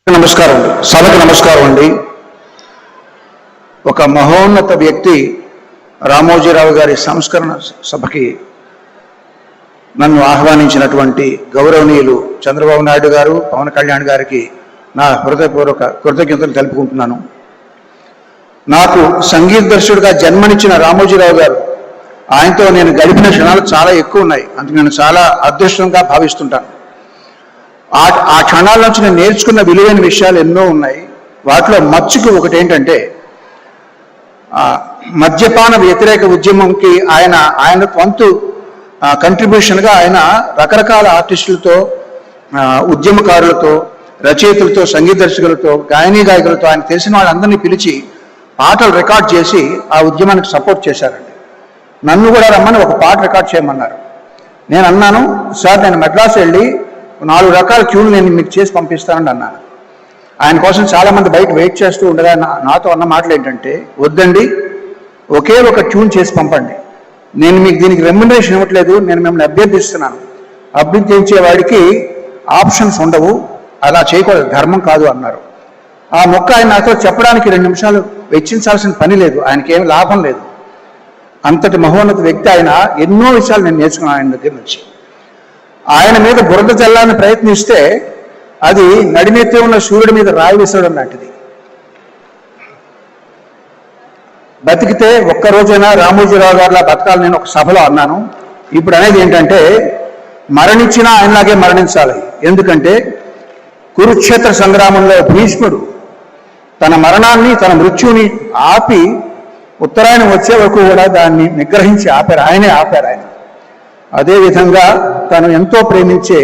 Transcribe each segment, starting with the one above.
నమస్కారం అండి, సభకి నమస్కారం అండి. ఒక మహోన్నత వ్యక్తి రామోజీరావు గారి సంస్కరణ సభకి నన్ను ఆహ్వానించినటువంటి గౌరవనీయులు చంద్రబాబు నాయుడు గారు, పవన్ కళ్యాణ్ గారికి నా హృదయపూర్వక కృతజ్ఞతలు తెలుపుకుంటున్నాను. నాకు సంగీత దర్శకుడిగా జన్మనిచ్చిన రామోజీరావు గారు, ఆయనతో నేను గడిపిన క్షణాలు చాలా ఎక్కువ ఉన్నాయి. అందుకు నేను చాలా అదృష్టంగా భావిస్తుంటాను. ఆ క్షణాల నుంచి నేను నేర్చుకున్న విలువైన విషయాలు ఎన్నో ఉన్నాయి. వాటిలో మచ్చుకు ఒకటి ఏంటంటే, మద్యపాన వ్యతిరేక ఉద్యమంకి ఆయన వంతు కంట్రిబ్యూషన్గా ఆయన రకరకాల ఆర్టిస్టులతో, ఉద్యమకారులతో, రచయితలతో, సంగీత దర్శకులతో, గాయకులతో ఆయన తెలిసిన వాళ్ళందరినీ పిలిచి పాటలు రికార్డ్ చేసి ఆ ఉద్యమానికి సపోర్ట్ చేశారండి. నన్ను కూడా రమ్మని ఒక పాట రికార్డ్ చేయమన్నారు. నేను అన్నాను, సార్ నేను మెడ్రాస్ వెళ్ళి 4 రకాల ట్యూన్లు నేను మీకు చేసి పంపిస్తానని అన్నాను. ఆయన కోసం చాలామంది బయట వెయిట్ చేస్తూ ఉండగా నాతో అన్న మాటలు ఏంటంటే, వద్దండి, ఒకే ఒక ట్యూన్ చేసి పంపండి, నేను మీకు దీనికి రెమ్యునరేషన్ ఇవ్వట్లేదు, నేను మిమ్మల్ని అభ్యర్థిస్తున్నాను, అభ్యర్థించే వాడికి ఆప్షన్స్ ఉండవు, అలా చేయకూడదు, ధర్మం కాదు అన్నారు. ఆ మొక్క ఆయన నాతో చెప్పడానికి 2 నిమిషాలు వెచ్చించాల్సిన పని లేదు, ఆయనకి ఏమి లాభం లేదు. అంతటి మహోన్నత వ్యక్తి ఆయన. ఎన్నో విషయాలు నేను నేర్చుకున్నాను ఆయన దగ్గర నుంచి. ఆయన మీద బురద చల్లాలని ప్రయత్నిస్తే అది నడినెత్తి ఉన్న సూర్యుడి మీద రాయి విసరడం లాంటిది. బతికితే ఒక్కరోజైనా రామోజీరావు గారిలా బతకాలి నేను ఒక సభలో అన్నాను. ఇప్పుడు అనేది ఏంటంటే, మరణించినా ఆయనలాగే మరణించాలి. ఎందుకంటే కురుక్షేత్ర సంగ్రామంలో భీష్ముడు తన మరణాన్ని, తన మృత్యుని ఆపి ఉత్తరాయణం వచ్చే వరకు కూడా దాన్ని నిగ్రహించి ఆపారు. ఆయనే ఆపారు. ఆయన అదేవిధంగా తను ఎంతో ప్రేమించే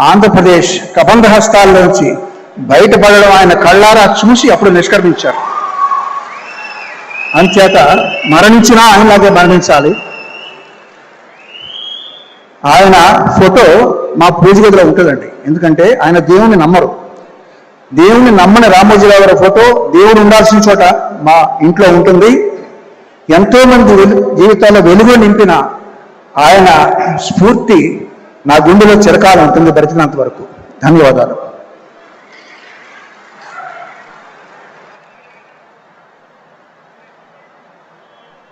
ఆంధ్రప్రదేశ్ కబంధ హస్తాల్లోంచి బయటపడడం ఆయన కళ్ళారా చూసి అప్పుడు నిష్క్రమించారు. అంచేత మరణించినా ఆయనలాగే మరణించాలి. ఆయన ఫోటో మా పూజ గదిలో ఉంటుందండి. ఎందుకంటే ఆయన దేవుణ్ణి నమ్మరు. దేవుణ్ణి నమ్మని రామోజీరావు గారి ఫోటో దేవుడు ఉండాల్సిన చోట మా ఇంట్లో ఉంటుంది. ఎంతోమంది జీవితాల్లో వెలుగు నింపిన ఆయన స్ఫూర్తి నా గుండెలో చిరకాలం ఉంటుంది, బ్రతికినంత వరకు. ధన్యవాదాలు.